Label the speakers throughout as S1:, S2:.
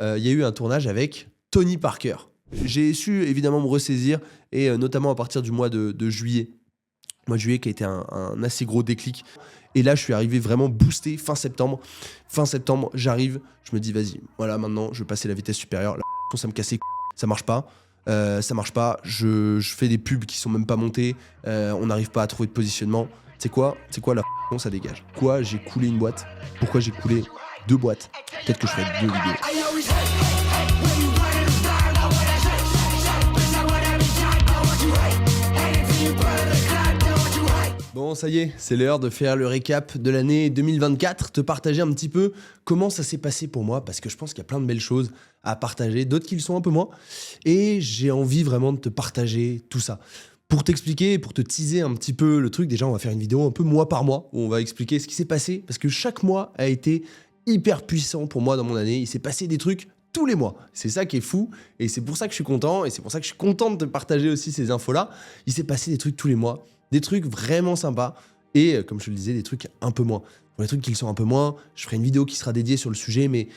S1: il y a eu un tournage avec Tony Parker. J'ai su évidemment me ressaisir et notamment à partir du mois de juillet. Mois de juillet qui a été un assez gros déclic. Et là, je suis arrivé vraiment boosté fin septembre. Fin septembre, j'arrive, je me dis vas-y, voilà, maintenant, je vais passer la vitesse supérieure. Là, ça me cassait, ça marche pas. Ça marche pas, je fais des pubs qui sont même pas montées, on n'arrive pas à trouver de positionnement. C'est quoi la ça dégage. Pourquoi j'ai coulé une boîte? Pourquoi j'ai coulé 2 boîtes? Peut-être que je ferai 2 vidéos. Bon, ça y est, c'est l'heure de faire le récap de l'année 2024, te partager un petit peu comment ça s'est passé pour moi, parce que je pense qu'il y a plein de belles choses à partager, d'autres qui le sont un peu moins, et j'ai envie vraiment de te partager tout ça. Pour t'expliquer, pour te teaser un petit peu le truc, déjà on va faire une vidéo un peu mois par mois, où on va expliquer ce qui s'est passé, parce que chaque mois a été hyper puissant pour moi dans mon année, il s'est passé des trucs tous les mois. C'est ça qui est fou, et c'est pour ça que je suis content, et c'est pour ça que je suis content de te partager aussi ces infos-là. Il s'est passé des trucs tous les mois, des trucs vraiment sympas, et comme je te le disais, des trucs un peu moins. Pour les trucs qui le sont un peu moins, je ferai une vidéo qui sera dédiée sur le sujet, mais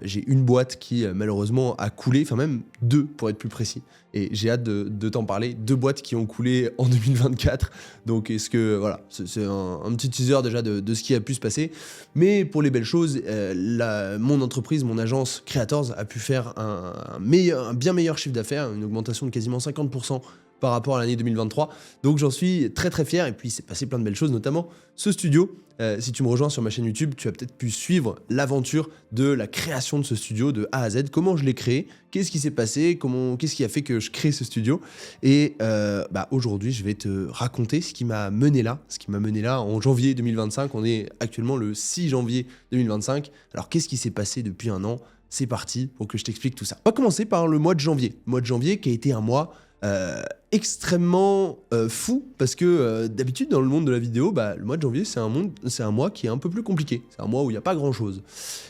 S1: j'ai une boîte qui malheureusement a coulé, enfin même 2 pour être plus précis, et j'ai hâte de t'en parler. 2 boîtes qui ont coulé en 2024, donc est-ce que voilà, c'est un petit teaser déjà de ce qui a pu se passer, mais pour les belles choses, mon entreprise, mon agence Creators a pu faire un bien meilleur chiffre d'affaires, une augmentation de quasiment 50% par rapport à l'année 2023, donc j'en suis très très fier, et puis il s'est passé plein de belles choses, notamment ce studio. Si tu me rejoins sur ma chaîne YouTube, tu as peut-être pu suivre l'aventure de la création de ce studio de A à Z, comment je l'ai créé, qu'est-ce qui s'est passé, qu'est-ce qui a fait que je crée ce studio, et aujourd'hui je vais te raconter ce qui m'a mené là, en janvier 2025, on est actuellement le 6 janvier 2025, alors qu'est-ce qui s'est passé depuis un an? C'est parti pour que je t'explique tout ça. On va commencer par le mois de janvier qui a été un mois extrêmement fou, parce que d'habitude dans le monde de la vidéo, le mois de janvier c'est un mois qui est un peu plus compliqué, c'est un mois où il n'y a pas grand chose,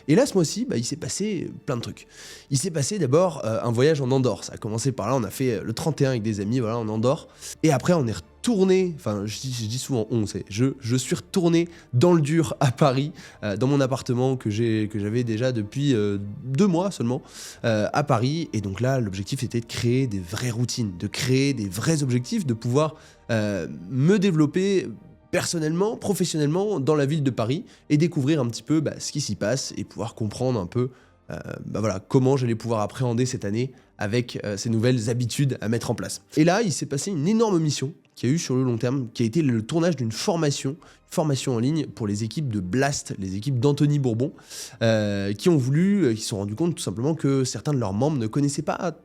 S1: et là ce mois-ci il s'est passé plein de trucs. Il s'est passé d'abord un voyage en Andorre, ça a commencé par là, on a fait le 31 avec des amis, voilà, en Andorre, et après on est retourné, enfin je dis souvent je suis retourné dans le dur à Paris, dans mon appartement que j'avais déjà depuis 2 mois seulement à Paris, et donc là l'objectif était de créer des vraies routines, de créer des vrais objectifs, de pouvoir me développer personnellement, professionnellement dans la ville de Paris, et découvrir un petit peu ce qui s'y passe, et pouvoir comprendre un peu comment j'allais pouvoir appréhender cette année avec ces nouvelles habitudes à mettre en place. Et là, il s'est passé une énorme mission qui a eu sur le long terme, qui a été le tournage d'une formation en ligne pour les équipes de Blast, les équipes d'Anthony Bourbon, qui se sont rendus compte tout simplement que certains de leurs membres ne connaissaient pas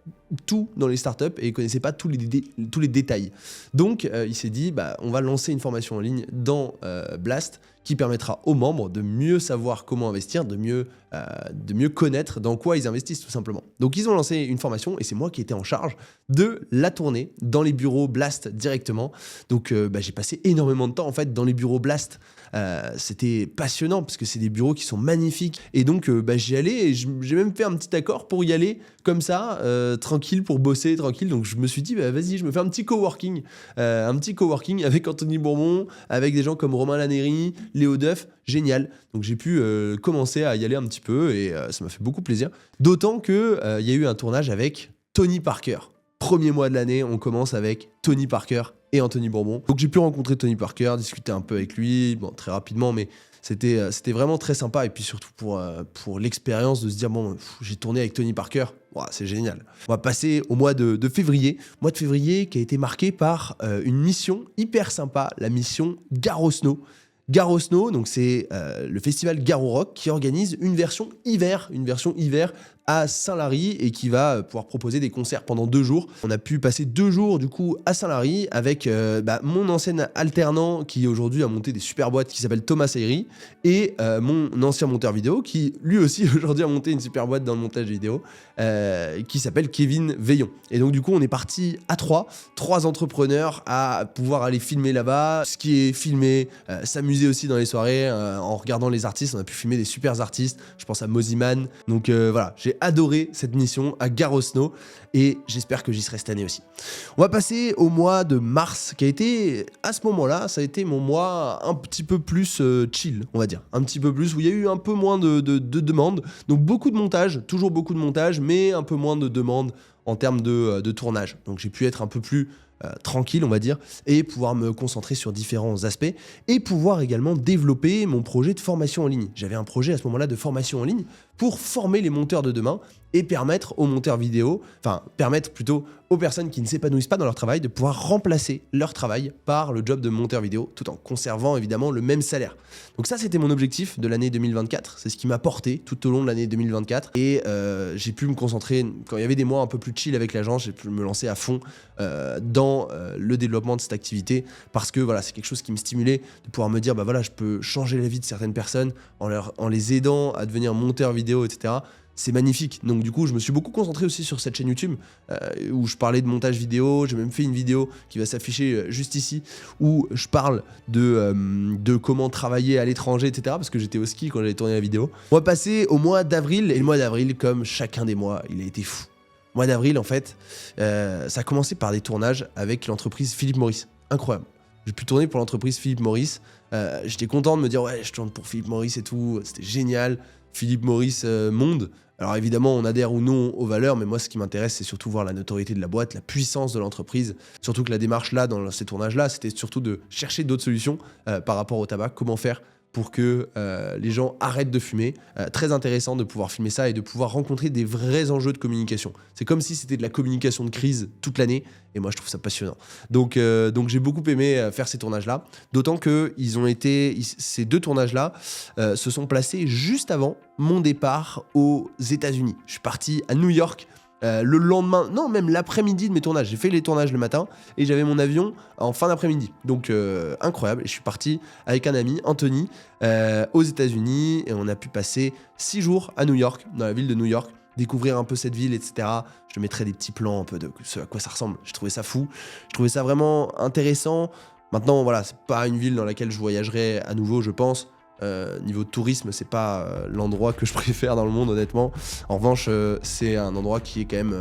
S1: tout dans les startups et ne connaissaient pas tous les détails. Donc, il s'est dit, on va lancer une formation en ligne dans Blast qui permettra aux membres de mieux savoir comment investir, de mieux connaître dans quoi ils investissent tout simplement. Donc, ils ont lancé une formation et c'est moi qui étais en charge de la tourner dans les bureaux Blast directement. Donc, j'ai passé énormément de temps en fait dans les bureaux Blast. C'était passionnant parce que c'est des bureaux qui sont magnifiques, et donc j'y allais, et j'ai même fait un petit accord pour y aller comme ça, tranquille, pour bosser tranquille. Donc je me suis dit vas-y, je me fais un petit coworking avec Anthony Bourbon, avec des gens comme Romain Laneri, Léo Duff, génial. Donc j'ai pu commencer à y aller un petit peu, et ça m'a fait beaucoup plaisir, d'autant que il y a eu un tournage avec Tony Parker. Premier mois de l'année, on commence avec Tony Parker et Anthony Bourbon. Donc j'ai pu rencontrer Tony Parker, discuter un peu avec lui, très rapidement, mais c'était vraiment très sympa, et puis surtout pour l'expérience de se dire j'ai tourné avec Tony Parker, c'est génial. On va passer au mois de février, qui a été marqué par une mission hyper sympa, la mission Garo Snow. Garo Snow, donc c'est le festival Garo Rock qui organise une version hiver à Saint-Lary, et qui va pouvoir proposer des concerts pendant 2 jours. On a pu passer 2 jours du coup à Saint-Lary avec mon ancien alternant qui aujourd'hui a monté des super boîtes qui s'appelle Thomas Ayri, et mon ancien monteur vidéo qui lui aussi aujourd'hui a monté une super boîte dans le montage vidéo qui s'appelle Kevin Veillon. Et donc du coup on est parti à 3 entrepreneurs à pouvoir aller filmer là-bas, ce qui est filmé, s'amuser aussi dans les soirées en regardant les artistes. On a pu filmer des super artistes, je pense à Moziman. Donc voilà, j'ai J'ai adoré cette mission à Gare aux Snow et j'espère que j'y serai cette année aussi. On va passer au mois de mars qui a été, à ce moment-là, ça a été mon mois un petit peu plus chill, on va dire. Un petit peu plus, où il y a eu un peu moins de demandes. Donc beaucoup de montage, toujours beaucoup de montage, mais un peu moins de demandes en termes de tournage. Donc j'ai pu être un peu plus tranquille, on va dire, et pouvoir me concentrer sur différents aspects et pouvoir également développer mon projet de formation en ligne. J'avais un projet à ce moment-là de formation en ligne pour former les monteurs de demain et permettre aux monteurs vidéo, enfin permettre plutôt aux personnes qui ne s'épanouissent pas dans leur travail de pouvoir remplacer leur travail par le job de monteur vidéo tout en conservant évidemment le même salaire. Donc ça c'était mon objectif de l'année 2024, c'est ce qui m'a porté tout au long de l'année 2024 et j'ai pu me concentrer, quand il y avait des mois un peu plus chill avec l'agence, j'ai pu me lancer à fond dans le développement de cette activité parce que voilà, c'est quelque chose qui me stimulait de pouvoir me dire bah voilà, je peux changer la vie de certaines personnes en les aidant à devenir monteur vidéo, etc. C'est magnifique. Donc du coup, je me suis beaucoup concentré aussi sur cette chaîne YouTube où je parlais de montage vidéo. J'ai même fait une vidéo qui va s'afficher juste ici où je parle de comment travailler à l'étranger, etc. Parce que j'étais au ski quand j'avais tourné la vidéo. On va passer au mois d'avril. Et le mois d'avril, comme chacun des mois, il a été fou. Le mois d'avril, en fait, ça a commencé par des tournages avec l'entreprise Philip Morris. Incroyable. J'ai pu tourner pour l'entreprise Philip Morris. J'étais content de me dire ouais, je tourne pour Philip Morris et tout. C'était génial. Philip Morris Monde. Alors évidemment, on adhère ou non aux valeurs, mais moi, ce qui m'intéresse, c'est surtout voir la notoriété de la boîte, la puissance de l'entreprise. Surtout que la démarche là, dans ces tournages-là, c'était surtout de chercher d'autres solutions par rapport au tabac. Comment faire pour que les gens arrêtent de fumer. Très intéressant de pouvoir filmer ça et de pouvoir rencontrer des vrais enjeux de communication. C'est comme si c'était de la communication de crise toute l'année, et moi je trouve ça passionnant. Donc j'ai beaucoup aimé faire ces tournages-là, d'autant que ces deux tournages-là se sont placés juste avant mon départ aux États-Unis. Je suis parti à New York. Le lendemain, non, même l'après-midi de mes tournages. J'ai fait les tournages le matin et j'avais mon avion en fin d'après-midi. Donc incroyable. Et je suis parti avec un ami, Anthony, aux États-Unis et on a pu passer 6 jours à New York, dans la ville de New York, découvrir un peu cette ville, etc. Je te mettrai des petits plans un peu de ce à quoi ça ressemble. J'ai trouvé ça fou. Je trouvais ça vraiment intéressant. Maintenant, voilà, c'est pas une ville dans laquelle je voyagerai à nouveau, je pense. Niveau tourisme, c'est pas l'endroit que je préfère dans le monde, honnêtement. En revanche, c'est un endroit qui est quand même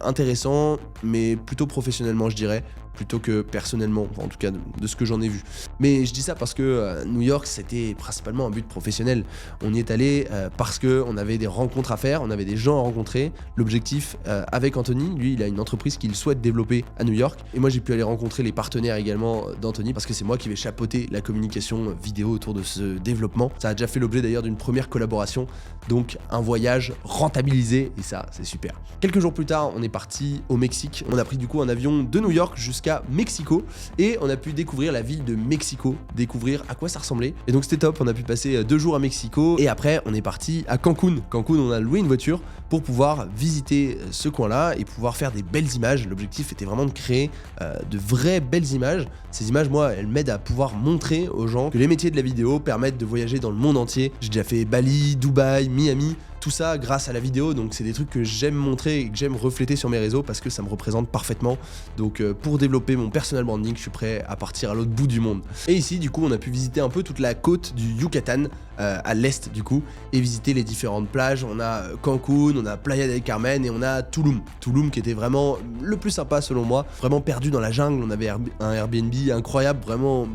S1: intéressant, mais plutôt professionnellement, je dirais, plutôt que personnellement, enfin, en tout cas de ce que j'en ai vu. Mais je dis ça parce que New York, c'était principalement un but professionnel. On y est allé parce qu'on avait des rencontres à faire, on avait des gens à rencontrer. L'objectif avec Anthony, lui, il a une entreprise qu'il souhaite développer à New York. Et moi, j'ai pu aller rencontrer les partenaires également d'Anthony parce que c'est moi qui vais chapeauter la communication vidéo autour de ce développement. Ça a déjà fait l'objet d'ailleurs d'une première collaboration. Donc un voyage rentabilisé et ça, c'est super. Quelques jours plus tard, on est parti au Mexique. On a pris du coup un avion de New York jusqu'à Mexico et on a pu découvrir la ville de Mexico, découvrir à quoi ça ressemblait. Et donc c'était top, on a pu passer 2 jours à Mexico et après on est parti à Cancun. Cancun, on a loué une voiture pour pouvoir visiter ce coin-là et pouvoir faire des belles images. L'objectif était vraiment de créer de vraies belles images. Ces images, moi, elles m'aident à pouvoir montrer aux gens que les métiers de la vidéo permettent de voyager dans le monde entier. J'ai déjà fait Bali, Dubaï, Miami, tout ça grâce à la vidéo, donc c'est des trucs que j'aime montrer et que j'aime refléter sur mes réseaux parce que ça me représente parfaitement. Donc pour développer mon personal branding, je suis prêt à partir à l'autre bout du monde. Et ici, du coup, on a pu visiter un peu toute la côte du Yucatan, à l'est du coup, et visiter les différentes plages. On a Cancun, on a Playa del Carmen et on a Tulum. Tulum qui était vraiment le plus sympa selon moi, vraiment perdu dans la jungle. On avait un Airbnb incroyable, vraiment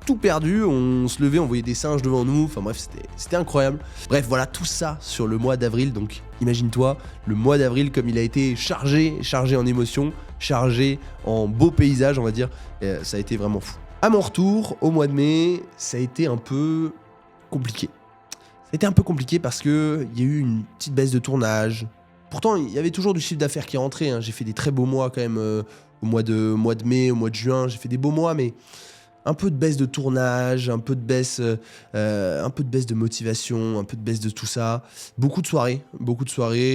S1: tout perdu. On se levait, on voyait des singes devant nous. Enfin bref, c'était incroyable. Bref, voilà tout ça sur le mois d'avril. Donc imagine-toi le mois d'avril comme il a été chargé en émotions, chargé en beaux paysages, on va dire. Ça a été vraiment fou. À mon retour, au mois de mai, ça a été un peu compliqué. Ça a été un peu compliqué parce qu'il y a eu une petite baisse de tournage. Pourtant, il y avait toujours du chiffre d'affaires qui rentrait. J'ai fait des très beaux mois quand même au mois de mai, au mois de juin. J'ai fait des beaux mois, mais un peu de baisse de tournage, un peu de baisse de motivation, un peu de baisse de tout ça. Beaucoup de soirées,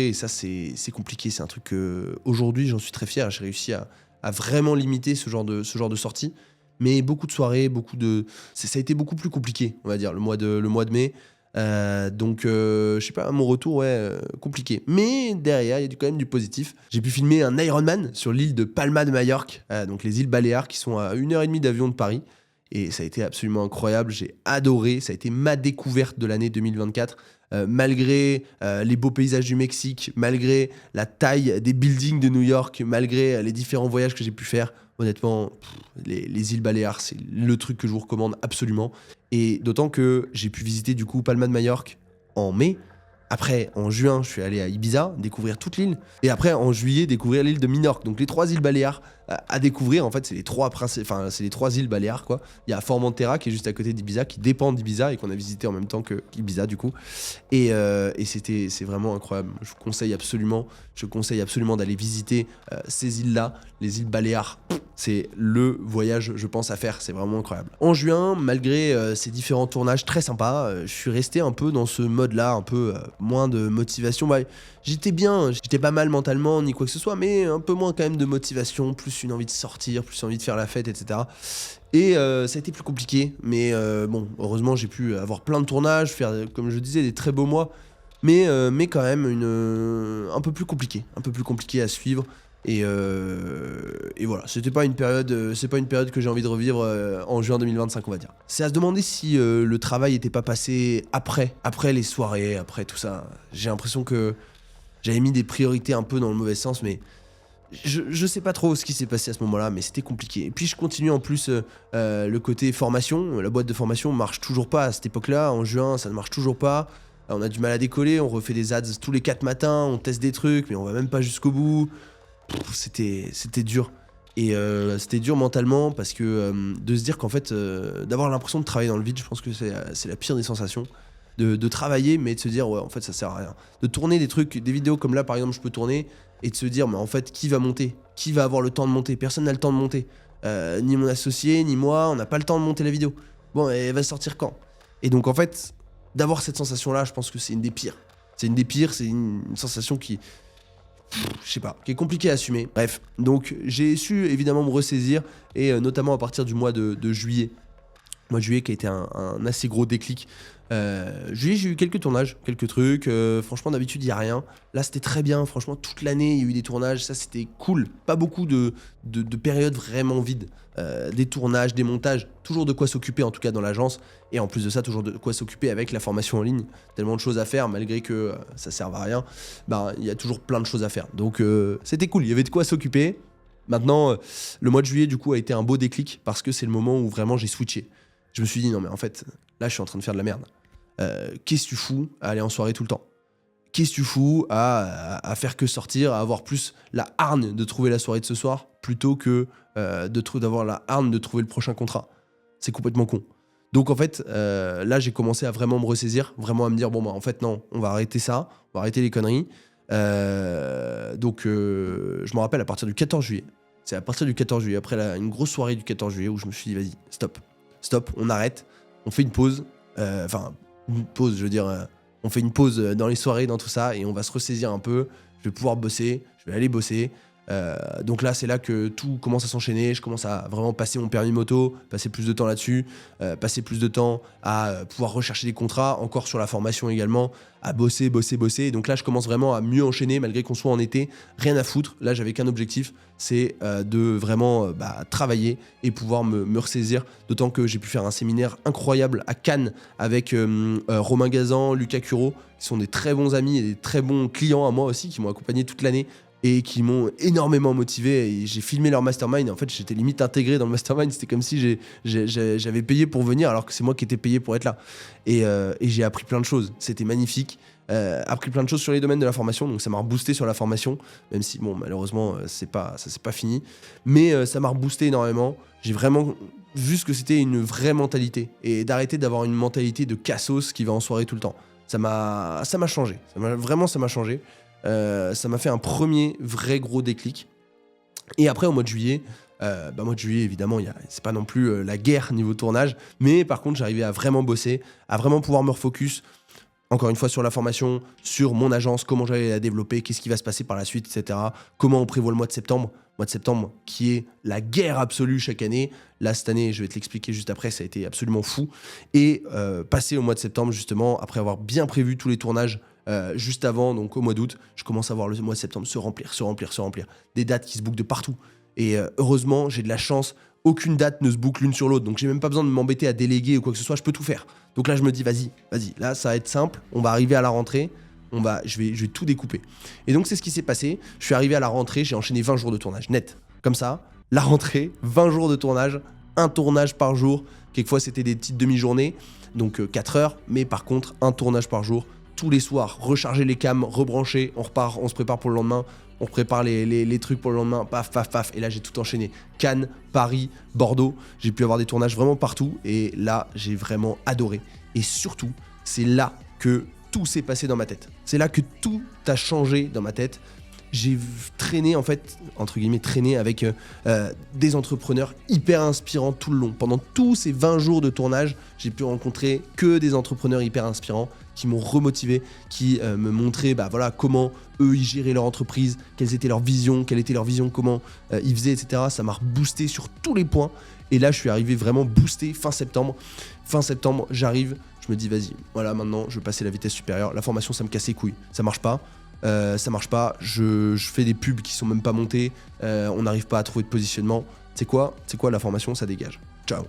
S1: et ça c'est compliqué. C'est un truc que aujourd'hui j'en suis très fier. J'ai réussi à vraiment limiter ce genre de sortie. Mais beaucoup de soirées, ça a été beaucoup plus compliqué, on va dire, le mois de mai. Donc je sais pas, mon retour compliqué, mais derrière il y a quand même du positif. J'ai pu filmer un Ironman sur l'île de Palma de Majorque, donc les îles Baléares qui sont à 1h30 d'avion de Paris, et ça a été absolument incroyable. J'ai adoré, ça a été ma découverte de l'année 2024. malgré les beaux paysages du Mexique, malgré la taille des buildings de New York, malgré les différents voyages que j'ai pu faire, honnêtement, les îles Baléares, c'est le truc que je vous recommande absolument. Et d'autant que j'ai pu visiter du coup Palma de Majorque en mai. Après, en juin, je suis allé à Ibiza, découvrir toute l'île. Et après, en juillet, découvrir l'île de Minorque. Donc les 3 îles Baléares à découvrir. En fait, c'est les 3 îles Baléares, quoi. Il y a Formentera qui est juste à côté d'Ibiza, qui dépend d'Ibiza et qu'on a visité en même temps qu'Ibiza, du coup. Et c'est vraiment incroyable. Je conseille absolument d'aller visiter ces îles-là, les îles Baléares. C'est le voyage, je pense, à faire. C'est vraiment incroyable. En juin, malgré ces différents tournages très sympas, je suis resté un peu dans ce mode-là, un peu moins de motivation. Bah, j'étais bien, j'étais pas mal mentalement, ni quoi que ce soit, mais un peu moins quand même de motivation, plus une envie de sortir, plus envie de faire la fête, etc. Et ça a été plus compliqué, mais bon, heureusement, j'ai pu avoir plein de tournages, faire, comme je disais, des très beaux mois, mais quand même un peu plus compliqué à suivre. Et voilà, c'est pas une période que j'ai envie de revivre en juin 2025, on va dire. C'est à se demander si le travail était pas passé après les soirées, après tout ça. J'ai l'impression que j'avais mis des priorités un peu dans le mauvais sens, mais je sais pas trop ce qui s'est passé à ce moment-là, mais c'était compliqué. Et puis je continue en plus le côté formation. La boîte de formation marche toujours pas à cette époque-là. En juin, ça ne marche toujours pas. On a du mal à décoller, on refait des ads tous les 4 matins, on teste des trucs, mais on va même pas jusqu'au bout. C'était dur. Et c'était dur mentalement parce que de se dire qu'en fait, d'avoir l'impression de travailler dans le vide, je pense que c'est la pire des sensations. De travailler, mais de se dire, ouais, en fait, ça sert à rien. De tourner des trucs, des vidéos comme là, par exemple, je peux tourner et de se dire, mais en fait, qui va monter? Qui va avoir le temps de monter? Personne n'a le temps de monter. Ni mon associé, ni moi, on n'a pas le temps de monter la vidéo. Bon, elle va sortir quand? Et donc, en fait, d'avoir cette sensation-là, je pense que c'est une des pires. C'est une des pires, c'est une sensation qui, je sais pas, qui est compliqué à assumer. Bref, donc j'ai su évidemment me ressaisir, et notamment à partir du mois de juillet. Mois de juillet qui a été un assez gros déclic. Juillet, j'ai eu quelques tournages, quelques trucs. Franchement, d'habitude, il n'y a rien. Là, c'était très bien. Franchement, toute l'année, il y a eu des tournages. Ça, c'était cool. Pas beaucoup de périodes vraiment vides. Des tournages, des montages. Toujours de quoi s'occuper, en tout cas dans l'agence. Et en plus de ça, toujours de quoi s'occuper avec la formation en ligne. Tellement de choses à faire, malgré que ça serve à rien. Bah, il y a toujours plein de choses à faire. Donc, c'était cool. Il y avait de quoi s'occuper. Maintenant, le mois de juillet, du coup, a été un beau déclic parce que c'est le moment où vraiment j'ai switché. Je me suis dit, non, mais en fait, là, je suis en train de faire de la merde. Qu'est-ce que tu fous à aller en soirée tout le temps? Qu'est-ce que tu fous à faire que sortir, à avoir plus la hargne de trouver la soirée de ce soir plutôt que d'avoir la hargne de trouver le prochain contrat? C'est complètement con. Donc en fait, là, j'ai commencé à vraiment me ressaisir, vraiment à me dire, bon, bah en fait, non, on va arrêter ça, on va arrêter les conneries. Donc, je me rappelle à partir du 14 juillet. C'est à partir du 14 juillet, après une grosse soirée du 14 juillet, où je me suis dit, vas-y, stop, on arrête, on fait une pause. Une pause, je veux dire, on fait une pause dans les soirées, dans tout ça, et on va se ressaisir un peu. Je vais pouvoir bosser, je vais aller bosser. Donc là, c'est là que tout commence à s'enchaîner. Je commence à vraiment passer mon permis moto, passer plus de temps là-dessus, passer plus de temps à pouvoir rechercher des contrats, encore sur la formation également, à bosser. Et donc là, je commence vraiment à mieux enchaîner, malgré qu'on soit en été. Rien à foutre. Là, j'avais qu'un objectif, c'est de vraiment travailler et pouvoir me ressaisir. D'autant que j'ai pu faire un séminaire incroyable à Cannes avec Romain Gazan, Lucas Curo, qui sont des très bons amis et des très bons clients à moi aussi, qui m'ont accompagné toute l'année et qui m'ont énormément motivé. Et j'ai filmé leur mastermind, et en fait j'étais limite intégré dans le mastermind. C'était comme si j'avais payé pour venir alors que c'est moi qui étais payé pour être là. Et j'ai appris plein de choses, c'était magnifique. Appris plein de choses sur les domaines de la formation, donc ça m'a reboosté sur la formation, même si bon, malheureusement ça c'est pas fini, mais ça m'a reboosté énormément. J'ai vraiment vu ce que c'était une vraie mentalité, et d'arrêter d'avoir une mentalité de cassos qui va en soirée tout le temps. Ça m'a changé, ça m'a changé. Ça m'a fait un premier vrai gros déclic. Et après, au mois de juillet, évidemment, c'est pas non plus la guerre niveau tournage, mais par contre, j'arrivais à vraiment bosser, à vraiment pouvoir me refocus, encore une fois, sur la formation, sur mon agence, comment j'allais la développer, qu'est-ce qui va se passer par la suite, etc. Comment on prévoit le mois de septembre. Mois de septembre qui est la guerre absolue chaque année. Là, cette année, je vais te l'expliquer juste après, ça a été absolument fou. Et passer au mois de septembre, justement, après avoir bien prévu tous les tournages, juste avant, donc au mois d'août, je commence à voir le mois de septembre se remplir. Des dates qui se bookent de partout. Et heureusement, j'ai de la chance, aucune date ne se boucle l'une sur l'autre, donc j'ai même pas besoin de m'embêter à déléguer ou quoi que ce soit, je peux tout faire. Donc là, je me dis, vas-y, là, ça va être simple, on va arriver à la rentrée, je vais tout découper. Et donc, c'est ce qui s'est passé. Je suis arrivé à la rentrée, j'ai enchaîné 20 jours de tournage, net. Comme ça, la rentrée, 20 jours de tournage, un tournage par jour. Quelquefois, c'était des petites demi-journées, donc 4 heures, mais par contre, un tournage par jour, tous les soirs, recharger les cams, rebrancher, on repart, on se prépare pour le lendemain, on prépare les trucs pour le lendemain, paf, paf, paf, et là, j'ai tout enchaîné. Cannes, Paris, Bordeaux, j'ai pu avoir des tournages vraiment partout, et là, j'ai vraiment adoré. Et surtout, c'est là que tout s'est passé dans ma tête. C'est là que tout a changé dans ma tête. J'ai traîné, en fait, entre guillemets, avec des entrepreneurs hyper inspirants tout le long. Pendant tous ces 20 jours de tournage, j'ai pu rencontrer que des entrepreneurs hyper inspirants qui m'ont remotivé, qui me montraient comment eux, ils géraient leur entreprise, quelle était leur vision, comment ils faisaient, etc. Ça m'a reboosté sur tous les points. Et là, je suis arrivé vraiment boosté fin septembre. Fin septembre, j'arrive, je me dis, vas-y, voilà, maintenant, je vais passer la vitesse supérieure. La formation, ça me casse les couilles. Ça marche pas. Je fais des pubs qui sont même pas montées, on n'arrive pas à trouver de positionnement. C'est quoi, la formation, ça dégage. Ciao.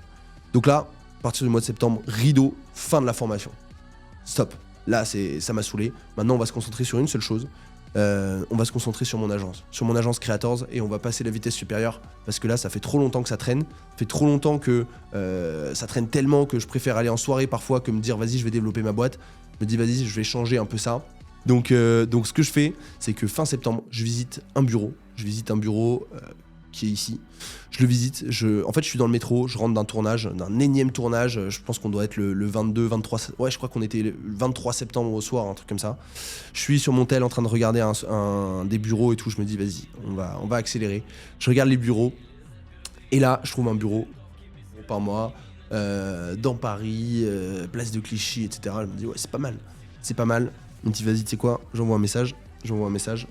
S1: Donc là, à partir du mois de septembre, rideau, fin de la formation. Stop. Là, ça m'a saoulé. Maintenant, on va se concentrer sur une seule chose. On va se concentrer sur mon agence Creators, et on va passer la vitesse supérieure, parce que là, ça fait trop longtemps que ça traîne. Ça fait trop longtemps que ça traîne tellement que je préfère aller en soirée parfois que me dire, vas-y, je vais développer ma boîte. Je me dis, vas-y, je vais changer un peu ça. Donc ce que je fais, c'est que fin septembre, je visite un bureau. Qui est ici. Je le visite. En fait, je suis dans le métro. Je rentre d'un énième tournage. Je pense qu'on doit être le 22, 23. Ouais, je crois qu'on était le 23 septembre au soir, un truc comme ça. Je suis sur mon tel en train de regarder des bureaux et tout. Je me dis, vas-y, on va accélérer. Je regarde les bureaux. Et là, je trouve un bureau par mois dans Paris, place de Clichy, etc. Je me dis, ouais, c'est pas mal. Il me dit, vas-y, tu sais quoi, j'envoie un message,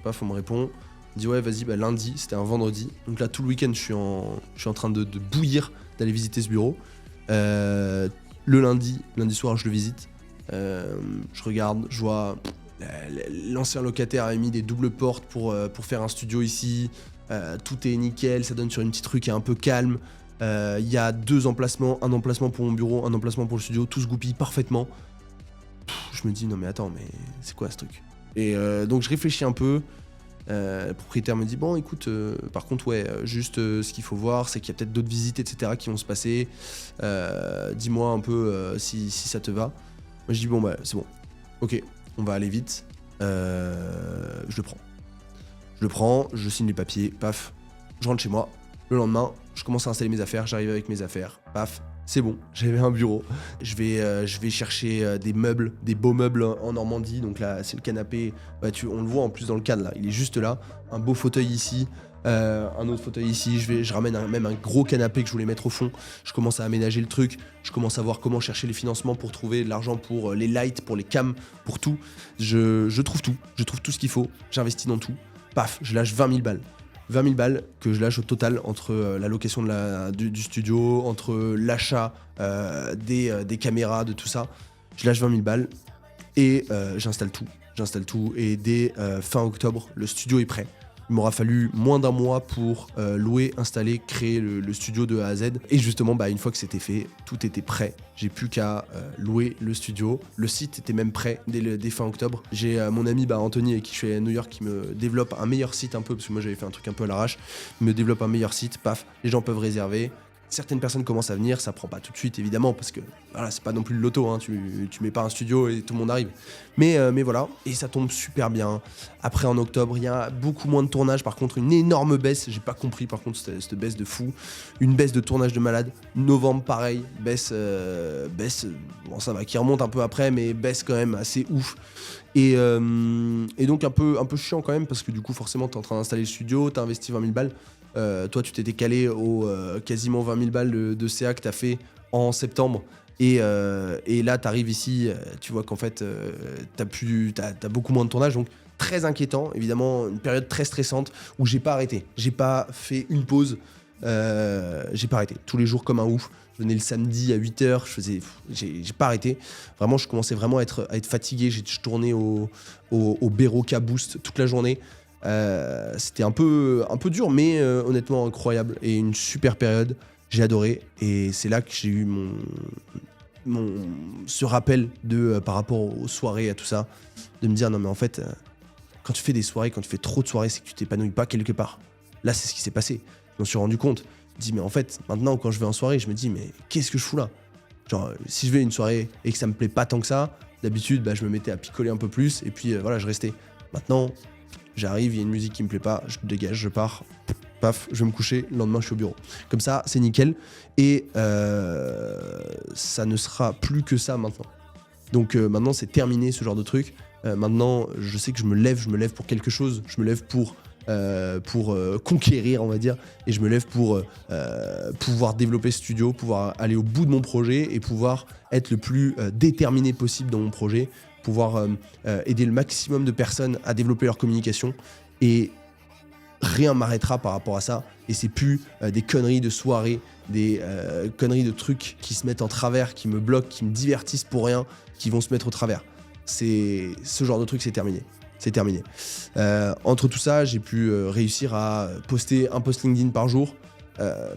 S1: paf, on me répond. Il me dit, ouais, vas-y, lundi, c'était un vendredi. Donc là, tout le week-end, je suis en train de bouillir d'aller visiter ce bureau. Le lundi soir, je le visite. Je regarde, je vois, l'ancien locataire a mis des doubles portes pour faire un studio ici. Tout est nickel, ça donne sur une petite rue qui est un peu calme. Il y a 2 emplacements, un emplacement pour mon bureau, un emplacement pour le studio, tout se goupille parfaitement. Je me dis, non mais attends, mais c'est quoi ce truc? Et donc je réfléchis un peu. Le propriétaire me dit, bon écoute, par contre ouais, juste ce qu'il faut voir, c'est qu'il y a peut-être d'autres visites, etc. qui vont se passer. Dis-moi un peu si ça te va. Moi je dis, bon c'est bon. Ok, on va aller vite. Je le prends, je signe les papiers, paf, je rentre chez moi. Le lendemain, je commence à installer mes affaires, j'arrive avec mes affaires, paf. C'est bon, j'avais un bureau. Je vais chercher des meubles, des beaux meubles en Normandie. Donc là, c'est le canapé. On le voit en plus dans le cadre là. Il est juste là. Un beau fauteuil ici, un autre fauteuil ici. Je ramène même un gros canapé que je voulais mettre au fond. Je commence à aménager le truc. Je commence à voir comment chercher les financements pour trouver de l'argent pour les lights, pour les cams, pour tout. Je trouve tout. Je trouve tout ce qu'il faut. J'investis dans tout. Paf, je lâche 20 000 balles. 20 000 balles que je lâche au total entre la location du studio, entre l'achat des caméras, de tout ça. Je lâche 20 000 balles et j'installe tout. Et dès fin octobre, le studio est prêt. Il m'aura fallu moins d'un mois pour louer, installer, créer le studio de A à Z. Et justement, une fois que c'était fait, tout était prêt. J'ai plus qu'à louer le studio. Le site était même prêt dès fin octobre. J'ai mon ami Anthony, avec qui je suis à New York, qui me développe un meilleur site un peu, parce que moi j'avais fait un truc un peu à l'arrache. Il me développe un meilleur site, paf, les gens peuvent réserver. Certaines personnes commencent à venir, ça prend pas tout de suite évidemment, parce que voilà, c'est pas non plus le loto, hein, tu mets pas un studio et tout le monde arrive. Mais voilà, et ça tombe super bien. Après en octobre, il y a beaucoup moins de tournage, par contre une énorme baisse, j'ai pas compris par contre cette baisse de fou, une baisse de tournage de malade. Novembre pareil, baisse, bon ça va, qui remonte un peu après, mais baisse quand même assez ouf. Et donc un peu chiant quand même, parce que du coup forcément t'es en train d'installer le studio, t'as investi 20 000 balles. Toi tu t'étais calé aux quasiment 20 000 balles de CA que t'as fait en septembre, et là t'arrives ici, tu vois qu'en fait t'as beaucoup moins de tournage, donc très inquiétant, évidemment une période très stressante où j'ai pas arrêté, j'ai pas fait une pause, j'ai pas arrêté, tous les jours comme un ouf. Je venais le samedi à 8h, j'ai pas arrêté. Vraiment, je commençais vraiment à être fatigué. Je tournais au Beroka Boost toute la journée. C'était un peu dur, mais honnêtement incroyable et une super période. J'ai adoré et c'est là que j'ai eu ce rappel par rapport aux soirées, à tout ça, de me dire non mais en fait, quand tu fais des soirées, quand tu fais trop de soirées, c'est que tu t'épanouis pas quelque part. Là, c'est ce qui s'est passé. Je m'en suis rendu compte. Je me dis mais en fait, maintenant quand je vais en soirée, je me dis mais qu'est-ce que je fous là? Genre, si je vais à une soirée et que ça me plaît pas tant que ça, d'habitude, je me mettais à picoler un peu plus et puis voilà, je restais. Maintenant, j'arrive, il y a une musique qui me plaît pas, je dégage, je pars, paf, je vais me coucher, le lendemain je suis au bureau. Comme ça, c'est nickel. Et ça ne sera plus que ça maintenant. Donc maintenant, c'est terminé ce genre de truc. Maintenant, je sais que je me lève pour quelque chose, je me lève pour conquérir, on va dire, et je me lève pour pouvoir développer ce studio, pouvoir aller au bout de mon projet et pouvoir être le plus déterminé possible dans mon projet, pouvoir aider le maximum de personnes à développer leur communication, et rien m'arrêtera par rapport à ça. Et c'est plus des conneries de soirée, des conneries de trucs qui se mettent en travers, qui me bloquent, qui me divertissent pour rien, qui vont se mettre au travers. C'est ce genre de truc, c'est terminé. C'est terminé. Entre tout ça, j'ai pu réussir à poster un post LinkedIn par jour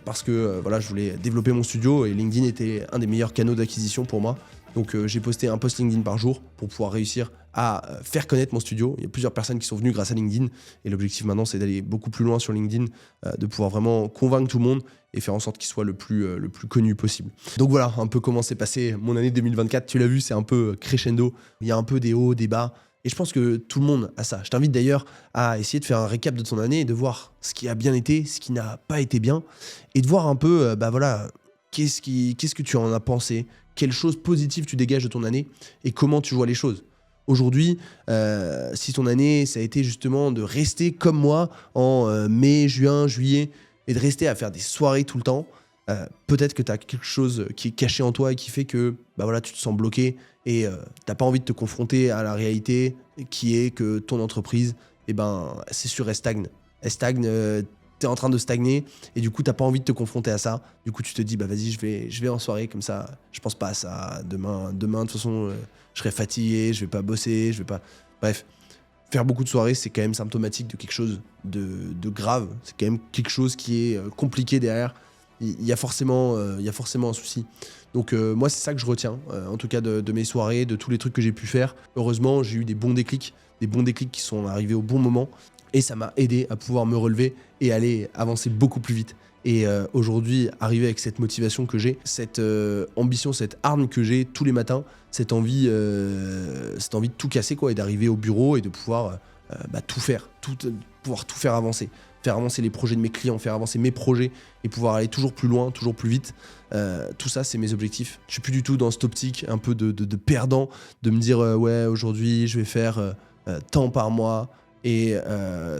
S1: parce que voilà, je voulais développer mon studio et LinkedIn était un des meilleurs canaux d'acquisition pour moi. Donc j'ai posté un post LinkedIn par jour pour pouvoir réussir à faire connaître mon studio. Il y a plusieurs personnes qui sont venues grâce à LinkedIn et l'objectif maintenant, c'est d'aller beaucoup plus loin sur LinkedIn, de pouvoir vraiment convaincre tout le monde et faire en sorte qu'il soit le plus connu possible. Donc voilà un peu comment s'est passé mon année 2024. Tu l'as vu, c'est un peu crescendo. Il y a un peu des hauts, des bas. Et je pense que tout le monde a ça. Je t'invite d'ailleurs à essayer de faire un récap de ton année et de voir ce qui a bien été, ce qui n'a pas été bien, et de voir un peu, voilà, qu'est-ce que tu en as pensé, quelles choses positives tu dégages de ton année et comment tu vois les choses. Aujourd'hui, si ton année, ça a été justement de rester comme moi en mai, juin, juillet, et de rester à faire des soirées tout le temps, peut-être que tu as quelque chose qui est caché en toi et qui fait que voilà, tu te sens bloqué et t'as pas envie de te confronter à la réalité qui est que ton entreprise, c'est sûr, elle stagne. Elle stagne, t'es en train de stagner et du coup, t'as pas envie de te confronter à ça. Du coup, tu te dis, vas-y, je vais en soirée comme ça, je pense pas à ça. Demain de toute façon, je serai fatigué, je vais pas bosser, je vais pas... Bref, faire beaucoup de soirées, c'est quand même symptomatique de quelque chose de grave. C'est quand même quelque chose qui est compliqué derrière. Il y a forcément un souci. Donc moi, c'est ça que je retiens, en tout cas de mes soirées, de tous les trucs que j'ai pu faire. Heureusement, j'ai eu des bons déclics qui sont arrivés au bon moment. Et ça m'a aidé à pouvoir me relever et aller avancer beaucoup plus vite. Et aujourd'hui, arriver avec cette motivation que j'ai, cette ambition, cette arme que j'ai tous les matins, cette envie de tout casser, quoi, et d'arriver au bureau et de pouvoir tout faire, pouvoir tout faire avancer les projets de mes clients, faire avancer mes projets et pouvoir aller toujours plus loin, toujours plus vite. Tout ça, c'est mes objectifs. Je suis plus du tout dans cette optique un peu de perdant, de me dire ouais, aujourd'hui, je vais faire tant par mois et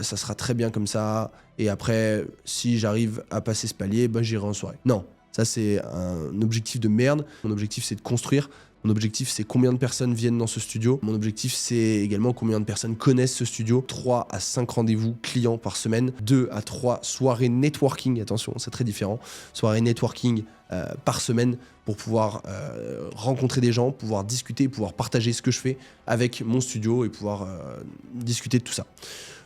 S1: ça sera très bien comme ça. Et après, si j'arrive à passer ce palier, j'irai en soirée. Non, ça c'est un objectif de merde. Mon objectif, c'est de construire. Mon objectif, c'est combien de personnes viennent dans ce studio. Mon objectif, c'est également combien de personnes connaissent ce studio. 3 à 5 rendez-vous clients par semaine. 2 à 3 soirées networking. Attention, c'est très différent. Soirées networking par semaine pour pouvoir rencontrer des gens, pouvoir discuter, pouvoir partager ce que je fais avec mon studio et pouvoir discuter de tout ça.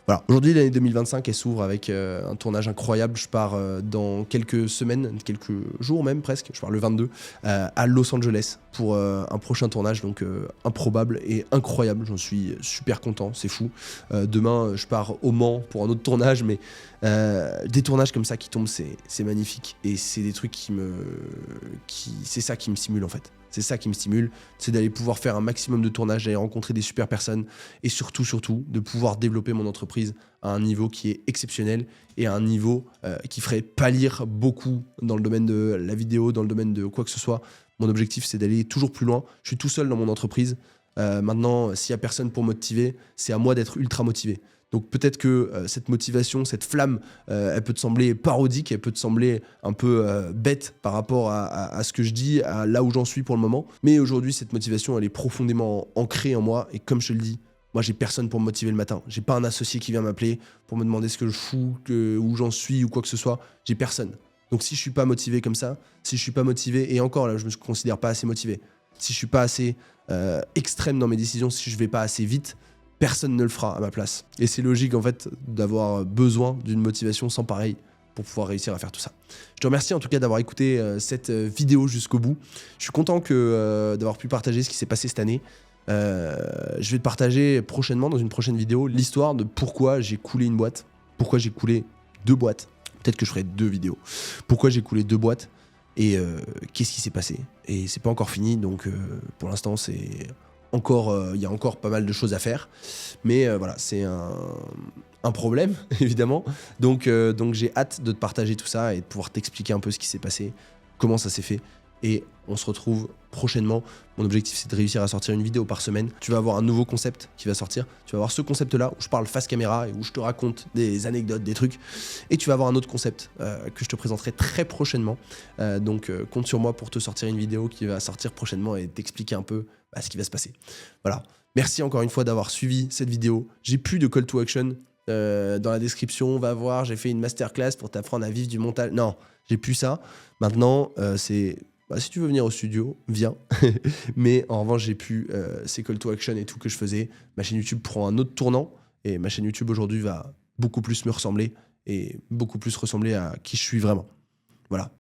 S1: Voilà, aujourd'hui l'année 2025 elle s'ouvre avec un tournage incroyable. Je pars dans quelques semaines, quelques jours même presque, je pars le 22 à Los Angeles pour un prochain tournage, donc improbable et incroyable. J'en suis super content, c'est fou. Demain je pars au Mans pour un autre tournage, mais des tournages comme ça qui tombent, c'est magnifique et c'est des trucs c'est ça qui me stimule en fait. C'est ça qui me stimule, c'est d'aller pouvoir faire un maximum de tournages, d'aller rencontrer des super personnes et surtout, de pouvoir développer mon entreprise à un niveau qui est exceptionnel et à un niveau qui ferait pâlir beaucoup dans le domaine de la vidéo, dans le domaine de quoi que ce soit. Mon objectif, c'est d'aller toujours plus loin. Je suis tout seul dans mon entreprise. Maintenant, s'il n'y a personne pour motiver, c'est à moi d'être ultra motivé. Donc peut-être que cette motivation, cette flamme, elle peut te sembler parodique, elle peut te sembler un peu bête par rapport à ce que je dis, à là où j'en suis pour le moment. Mais aujourd'hui, cette motivation, elle est profondément ancrée en moi. Et comme je te le dis, moi, j'ai personne pour me motiver le matin. J'ai pas un associé qui vient m'appeler pour me demander ce que je fous, où j'en suis ou quoi que ce soit. J'ai personne. Donc si je suis pas motivé comme ça, si je suis pas motivé, et encore là, je me considère pas assez motivé, si je suis pas assez extrême dans mes décisions, si je vais pas assez vite, Personne ne le fera à ma place. Et c'est logique en fait d'avoir besoin d'une motivation sans pareil pour pouvoir réussir à faire tout ça. Je te remercie en tout cas d'avoir écouté cette vidéo jusqu'au bout. Je suis content d'avoir pu partager ce qui s'est passé cette année. Je vais te partager prochainement, dans une prochaine vidéo, l'histoire de pourquoi j'ai coulé une boîte, pourquoi j'ai coulé 2 boîtes. Peut-être que je ferai 2 vidéos. Pourquoi j'ai coulé 2 boîtes et qu'est-ce qui s'est passé. Et c'est pas encore fini, donc pour l'instant, c'est encore, il y a encore pas mal de choses à faire. Mais voilà, c'est un problème, évidemment. Donc j'ai hâte de te partager tout ça et de pouvoir t'expliquer un peu ce qui s'est passé, comment ça s'est fait. Et on se retrouve prochainement. Mon objectif, c'est de réussir à sortir une vidéo par semaine. Tu vas avoir un nouveau concept qui va sortir. Tu vas avoir ce concept-là où je parle face caméra et où je te raconte des anecdotes, des trucs. Et tu vas avoir un autre concept que je te présenterai très prochainement. Donc compte sur moi pour te sortir une vidéo qui va sortir prochainement et t'expliquer un peu ce qui va se passer. Voilà. Merci encore une fois d'avoir suivi cette vidéo. J'ai plus de call to action dans la description. Va voir, j'ai fait une masterclass pour t'apprendre à vivre du montage. Non, j'ai plus ça. Maintenant, c'est... si tu veux venir au studio, viens. Mais en revanche, j'ai plus ces call to action et tout que je faisais. Ma chaîne YouTube prend un autre tournant. Et ma chaîne YouTube aujourd'hui va beaucoup plus me ressembler et beaucoup plus ressembler à qui je suis vraiment. Voilà.